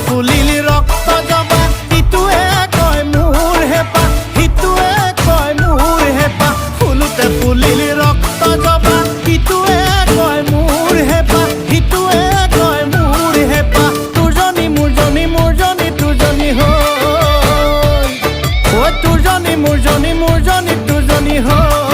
ফুলিলি ৰক্ত জবা ইটোৱে কয় মোৰ হেঁপাহ সিটোৱে কয় মোৰ হেঁপাহ ফুলোতে ফুলিলি ৰক্ত জবা ইটোৱে কয় মোৰ হেঁপাহ সিটোৱে কয় মোৰ হেঁপাহ তোৰজনী মোৰজনী মোৰজনী তোৰজনী হৈ তোৰজনী মোৰজনী মোৰজনী তোৰজনী হৈ